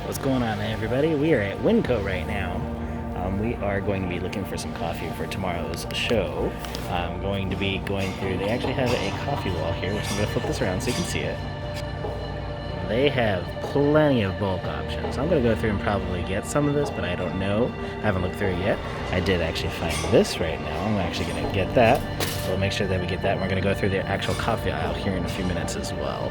What's going on, everybody? We are at Winco right now. We are going to be looking for some coffee for tomorrow's show. I'm going to be going through, they actually have a coffee wall here, which I'm going to flip this around so you can see it. They have plenty of bulk options. I'm going to go through and probably get some of this, but I don't know. I haven't looked through it yet. I did actually find this right now. I'm actually going to get that. So we'll make sure that we get that. We're going to go through the actual coffee aisle here in a few minutes as well.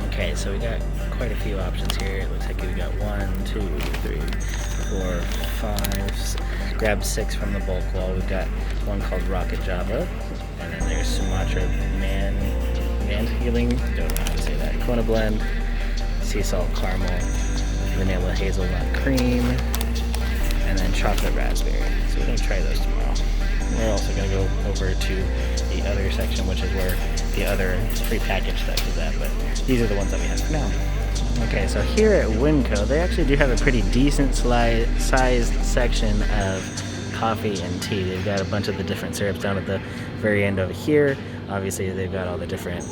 Okay, so we got quite a few options here. It looks like we got 1, 2, 3, 4, 5. Grab 6 from the bulk wall. We've got one called Rocket Java, and then there's Sumatra Man Healing. Don't know how to say that. Kona Blend, Sea Salt Caramel, Vanilla Hazelnut Cream, and then Chocolate Raspberry. So we're gonna try those tomorrow. We're also going to go over to the other section, which is where the other prepackaged stuff is at, but these are the ones that we have for now. Okay, so here at Winco, they actually do have a pretty decent sized section of coffee and tea. They've got a bunch of the different syrups down at the very end over here. Obviously, they've got all the different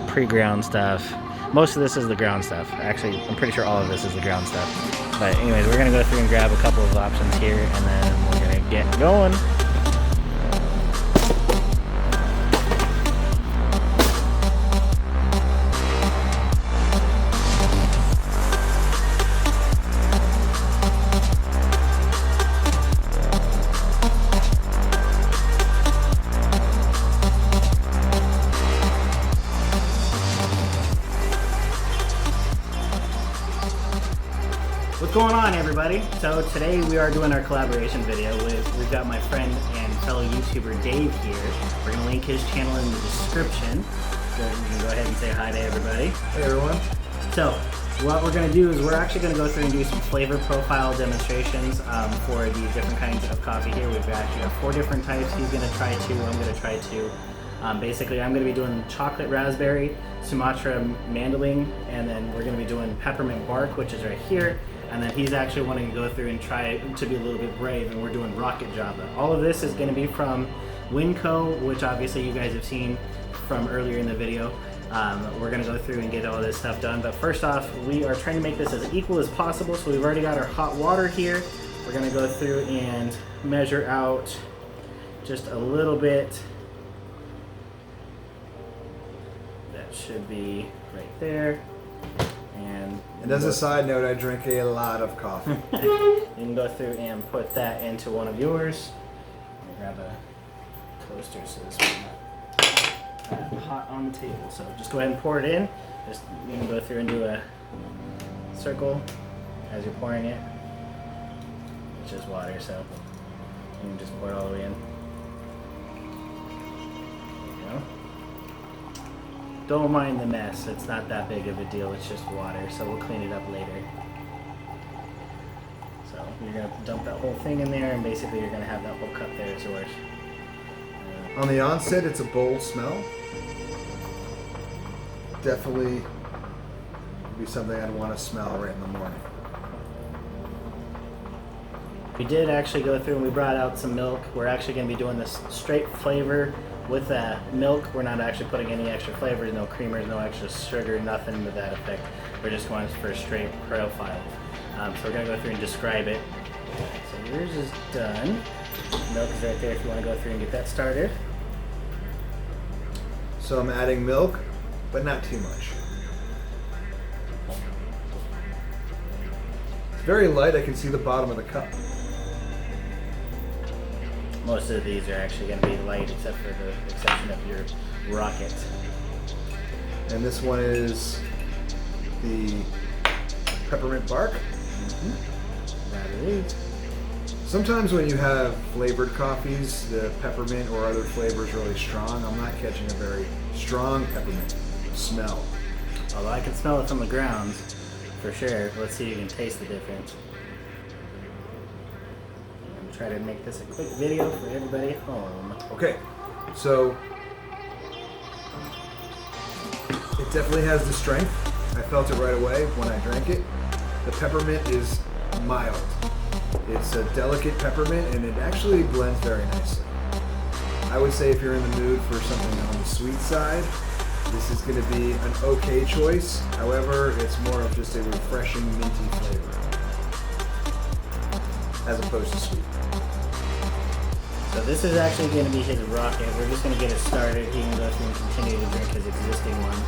pre-ground stuff. Most of this is the ground stuff. Actually, I'm pretty sure all of this is the ground stuff. But anyways, we're going to go through and grab a couple of options here, and then we're going to get going. What's going on, everybody? So today we are doing our collaboration video we've got my friend and fellow YouTuber Dave here. We're going to link his channel in the description. So you can go ahead and say hi to everybody. Hey everyone. So what we're going to do is we're actually going to go through and do some flavor profile demonstrations for the different kinds of coffee here. We've actually got 4 different types. He's going to try 2, I'm going to try 2. Basically, I'm going to be doing chocolate raspberry, Sumatra mandolin, and then we're going to be doing peppermint bark, which is right here. And then he's actually wanting to go through and try to be a little bit brave, and we're doing Rocket Java. All of this is going to be from Winco, which obviously you guys have seen from earlier in the video. We're going to go through and get all this stuff done. But first off, we are trying to make this as equal as possible. So we've already got our hot water here. We're going to go through and measure out just a little bit. That should be right there. And as a side note, I drink a lot of coffee. You can go through and put that into one of yours. Let me grab a toaster so this one's not hot on the table. So just go ahead and pour it in. Just you can go through and do a circle as you're pouring it. It's just water, so you can just pour it all the way in. There you go. Don't mind the mess, it's not that big of a deal, it's just water, so we'll clean it up later. So you're going to dump that whole thing in there, and basically you're going to have that whole cup there as yours. On the onset, it's a bold smell. Definitely would be something I'd want to smell right in the morning. We did actually go through and we brought out some milk. We're actually going to be doing this straight flavor with milk. We're not actually putting any extra flavors, no creamers, no extra sugar, nothing to that effect. We're just going for a straight profile. So we're going to go through and describe it. So yours is done. Milk is right there if you want to go through and get that started. So I'm adding milk, but not too much. It's very light, I can see the bottom of the cup. Most of these are actually going to be light, except for the exception of your Rocket. And this one is the peppermint bark. That is. Sometimes when you have flavored coffees, the peppermint or other flavors are really strong. I'm not catching a very strong peppermint smell. Although I can smell it from the ground, for sure. Let's see if you can taste the difference. Try to make this a quick video for everybody at home. Okay, so definitely has the strength. I felt it right away when I drank it. The peppermint is mild. It's a delicate peppermint and it actually blends very nicely. I would say if you're in the mood for something on the sweet side, this is going to be an okay choice. However, it's more of just a refreshing minty flavor as opposed to sweet. So this is actually going to be his rocket. We're just going to get it started. He can go through and continue to drink his existing one.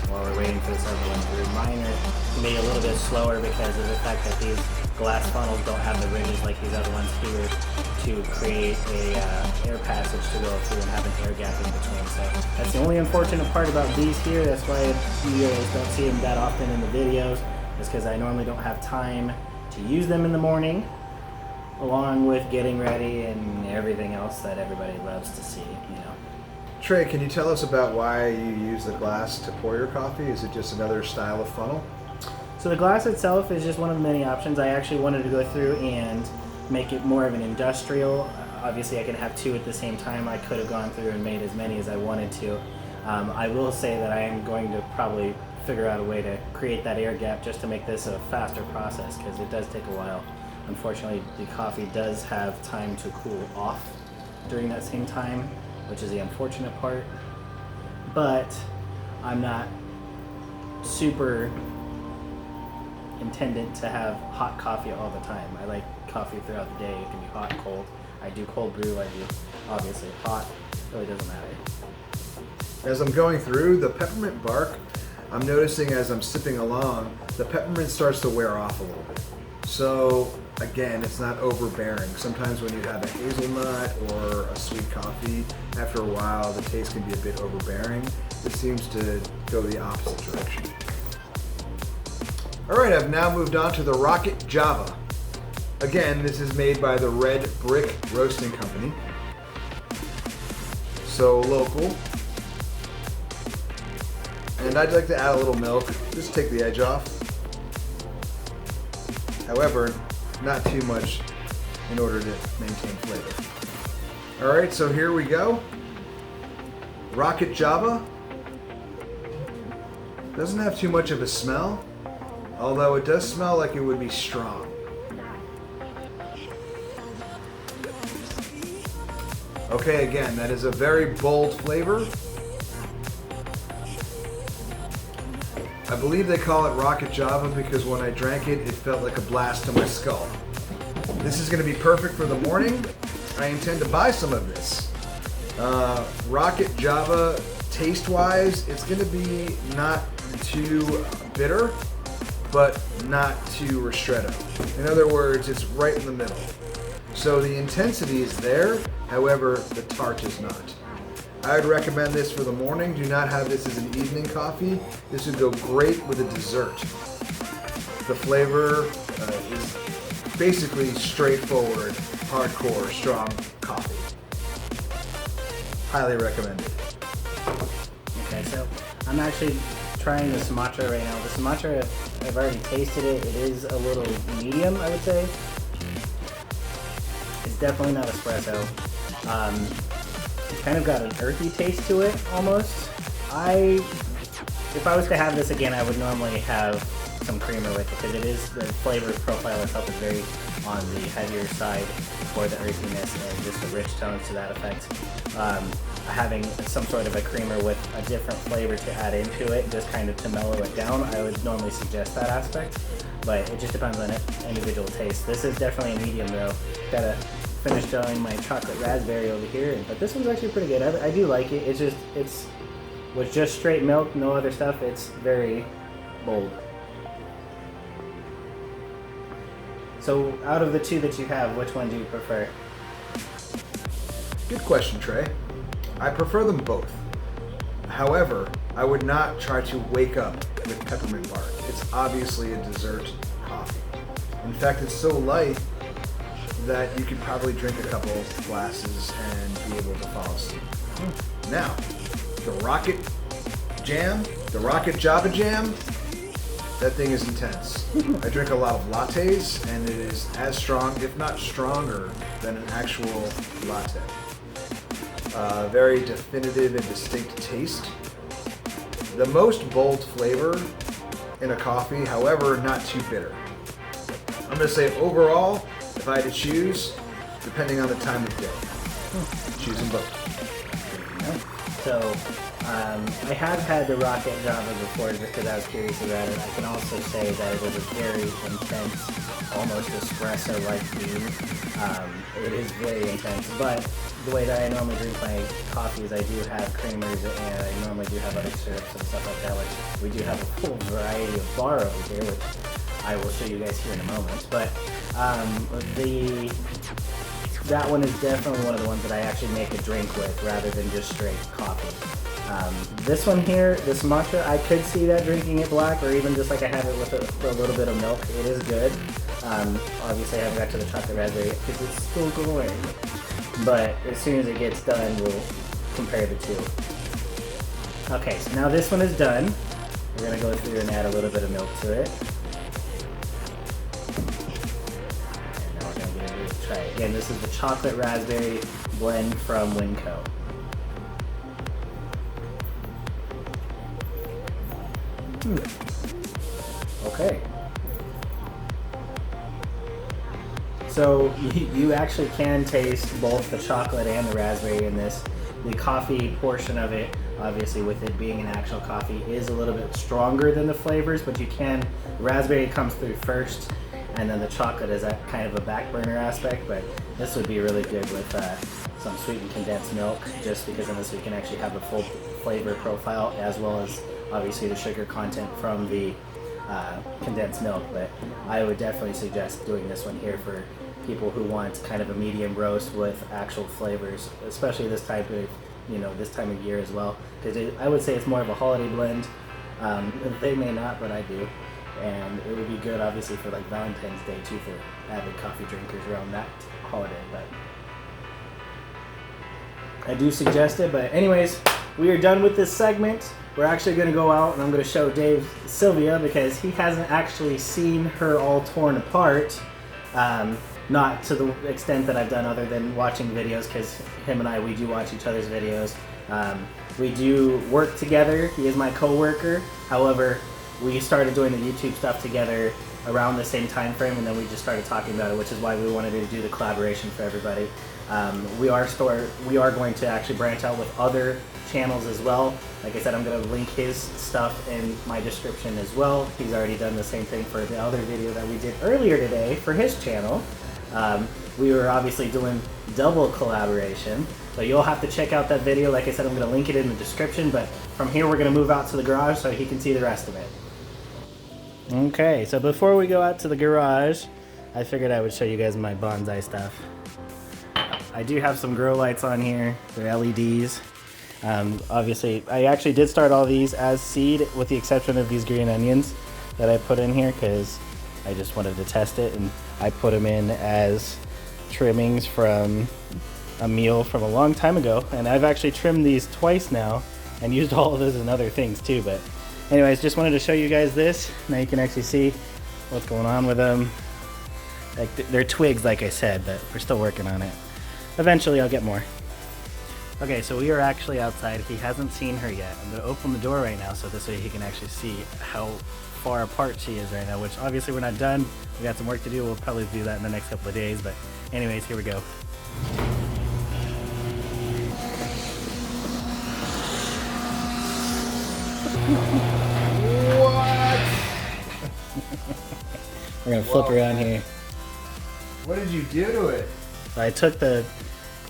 While we're waiting for this other one to mine it be a little bit slower because of the fact that these glass funnels don't have the ridges like these other ones here to create a air passage to go through and have an air gap in between. So that's the only unfortunate part about these here. That's why you guys don't see them that often in the videos. Is because I normally don't have time to use them in the morning, along with getting ready and everything else that everybody loves to see, you know. Trey, can you tell us about why you use the glass to pour your coffee? Is it just another style of funnel? So the glass itself is just one of the many options. I actually wanted to go through and make it more of an industrial. Obviously I can have two at the same time. I could have gone through and made as many as I wanted to. I will say that I am going to probably figure out a way to create that air gap just to make this a faster process because it does take a while. Unfortunately, the coffee does have time to cool off during that same time, which is the unfortunate part. But I'm not super intended to have hot coffee all the time. I like coffee throughout the day. It can be hot, cold. I do cold brew. I do obviously hot. It really doesn't matter. As I'm going through, the peppermint bark, I'm noticing as I'm sipping along, the peppermint starts to wear off a little bit. So again, it's not overbearing. Sometimes when you have a hazelnut or a sweet coffee, after a while the taste can be a bit overbearing. This seems to go the opposite direction. All right, I've now moved on to the Rocket Java. Again, this is made by the Red Brick Roasting Company. So local. And I'd like to add a little milk, just take the edge off. However, not too much in order to maintain flavor. All right, so here we go. Rocket Java. Doesn't have too much of a smell, although it does smell like it would be strong. Okay, again, that is a very bold flavor. I believe they call it Rocket Java because when I drank it, it felt like a blast to my skull. This is going to be perfect for the morning. I intend to buy some of this. Rocket Java, taste-wise, it's going to be not too bitter, but not too ristretto. In other words, it's right in the middle. So the intensity is there, however, the tart is not. I would recommend this for the morning. Do not have this as an evening coffee. This would go great with a dessert. The flavor is basically straightforward, hardcore, strong coffee. Highly recommended. Okay, so I'm actually trying the Sumatra right now. The Sumatra, I've already tasted it. It is a little medium, I would say. It's definitely not espresso. It's kind of got an earthy taste to it, almost. If I was to have this again, I would normally have some creamer with it because it is, the flavor profile itself is very on the heavier side for the earthiness and just the rich tones to that effect. Having some sort of a creamer with a different flavor to add into it, just kind of to mellow it down, I would normally suggest that aspect, but it just depends on individual taste. This is definitely a medium though. Gotta finish doing my chocolate raspberry over here, but this one's actually pretty good. I do like it. It's with just straight milk, no other stuff. It's very bold. So out of the two that you have, which one do you prefer? Good question, Trey. I prefer them both. However, I would not try to wake up with peppermint bark. It's obviously a dessert coffee. In fact, it's so light that you could probably drink a couple glasses and be able to fall asleep. Now, the Rocket Jam, the Rocket Java Jam, that thing is intense. I drink a lot of lattes, and it is as strong, if not stronger, than an actual latte. Very definitive and distinct taste. The most bold flavor in a coffee, however, not too bitter. I'm going to say overall, if I had to choose, depending on the time of day, choose them both. So, I have had the Rocket Java before just because I was curious about it. I can also say that it is a very intense, almost espresso-like bean. It is very intense, but the way that I normally drink my coffee is I do have creamers and I normally do have other syrups and stuff like that, which we do have a full variety of bar over here, which I will show you guys here in a moment. But that one is definitely one of the ones that I actually make a drink with rather than just straight coffee. This one here, this matcha, I could see that drinking it black or even just like I have it with a little bit of milk. It is good. Obviously I haven't got to the chocolate raspberry because it's still going. But as soon as it gets done, we'll compare the two. Okay, so now this one is done. We're gonna go through and add a little bit of milk to it. And now we're gonna give it a try. Again, this is the chocolate raspberry blend from Winco. Okay. So you actually can taste both the chocolate and the raspberry in this. The coffee portion of it, obviously with it being an actual coffee, is a little bit stronger than the flavors, but you can, raspberry comes through first, and then the chocolate is that kind of a back burner aspect, but this would be really good with some sweetened condensed milk, just because in this we can actually have a full flavor profile as well as obviously the sugar content from the condensed milk. But I would definitely suggest doing this one here for people who want kind of a medium roast with actual flavors, especially this type of, this time of year as well, because I would say it's more of a holiday blend. They may not, but I do. And it would be good obviously for like Valentine's Day too, for avid coffee drinkers around that holiday. But I do suggest it. But anyways, we are done with this segment. We're actually going to go out and I'm going to show Dave Sylvia, because he hasn't actually seen her all torn apart. Not to the extent that I've done other than watching videos, because him and we do watch each other's videos. We do work together. He is my co-worker. However, we started doing the YouTube stuff together around the same time frame, and then we just started talking about it, which is why we wanted to do the collaboration for everybody. We are going to actually branch out with other channels as well. Like I said, I'm going to link his stuff in my description as well. He's already done the same thing for the other video that we did earlier today for his channel. We were obviously doing double collaboration, but you'll have to check out that video. Like I said, I'm going to link it in the description, but from here we're going to move out to the garage so he can see the rest of it. Okay, so before we go out to the garage, I figured I would show you guys my bonsai stuff. I do have some grow lights on here. They're LEDs. Obviously, I actually did start all these as seed, with the exception of these green onions that I put in here, because I just wanted to test it, and I put them in as trimmings from a meal from a long time ago, and I've actually trimmed these twice now and used all of those in other things too. But anyways, just wanted to show you guys this. Now you can actually see what's going on with them. Like, they're twigs, like I said, but we're still working on it. Eventually I'll get more. Okay, so we are actually outside. He hasn't seen her yet. I'm going to open the door right now so this way he can actually see how far apart she is right now, which obviously we're not done. We got some work to do. We'll probably do that in the next couple of days, but anyways, here we go. What? We're going to flip around here. What did you do to it? So I took the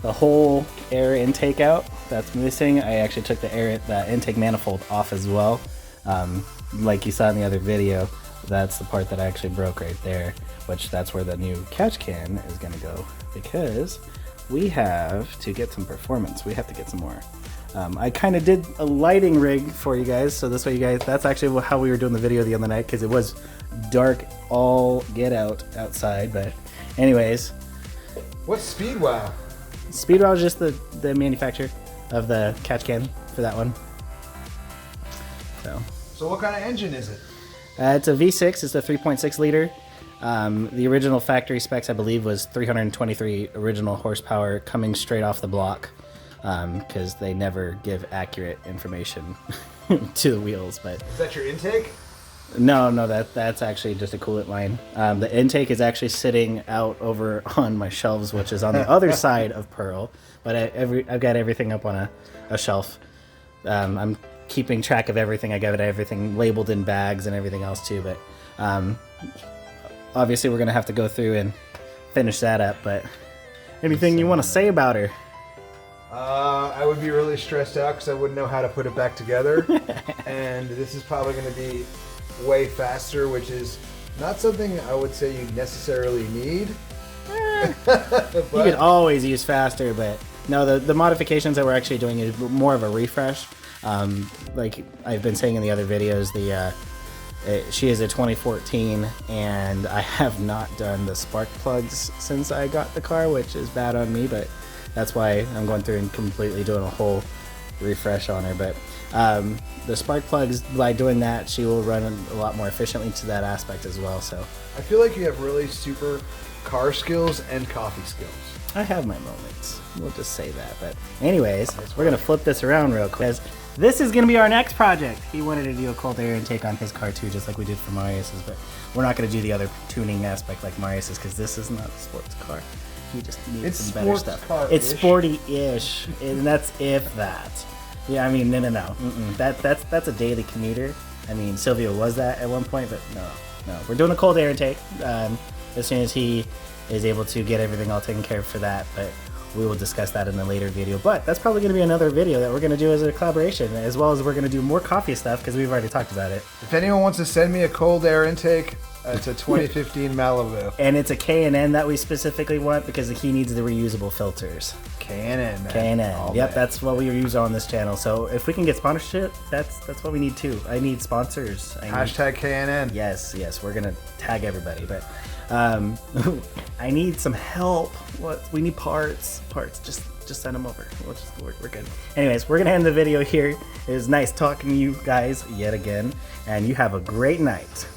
whole air intake out that's missing. I actually took the intake manifold off as well. Like you saw in the other video, that's the part that I actually broke right there, which that's where the new catch can is going to go, because we have to get some performance. We have to get some more. I kind of did a lighting rig for you guys, so this way you guys, that's actually how we were doing the video the other night, because it was dark all get out outside. But anyways, What's Speedwall? Speedwall is just the manufacturer of the catch can for that one. So what kind of engine is it? It's a V6. It's a 3.6 liter. The original factory specs, I believe, was 323 original horsepower coming straight off the block. because they never give accurate information to the wheels. But is that your intake? No, that's actually just a coolant line. The intake is actually sitting out over on my shelves, which is on the other side of Pearl. But I've got everything up on a shelf. I'm keeping track of everything. I got everything labeled in bags and everything else too. But obviously we're gonna have to go through and finish that up. But anything you want to say about her? I would be really stressed out because I wouldn't know how to put it back together. And this is probably going to be way faster, which is not something I would say you necessarily need. You could always use faster, but no, the modifications that we're actually doing is more of a refresh. Like I've been saying in the other videos, she is a 2014, and I have not done the spark plugs since I got the car, which is bad on me, but that's why I'm going through and completely doing a whole refresh on her. But the spark plugs, by doing that, she will run a lot more efficiently to that aspect as well. So I feel like you have really super car skills and coffee skills. I have my moments. We'll just say that. But anyways, we're going to flip this around real quick. This is going to be our next project. He wanted to do a cold air intake on his car too, just like we did for Marius's, but we're not going to do the other tuning aspect like Marius's because this is not a sports car. He just needs some better stuff. It's sporty-ish, and that's if that. Yeah, I mean, no. That's a daily commuter. I mean, Sylvia was that at one point, but no. We're doing a cold air intake as soon as he is able to get everything all taken care of for that, but we will discuss that in a later video. But that's probably going to be another video that we're going to do as a collaboration, as well as we're going to do more coffee stuff because we've already talked about it. If anyone wants to send me a cold air intake, it's a 2015 Malibu. And it's a K&N that we specifically want because he needs the reusable filters. K&N, man. K&N. Yep, that's what we use on this channel. So if we can get sponsorship, that's what we need too. I need sponsors. Hashtag K&N. Yes, we're going to tag everybody. But I need some help. We need parts. Just send them over. We're good. Anyways, we're going to end the video here. It was nice talking to you guys yet again. And you have a great night.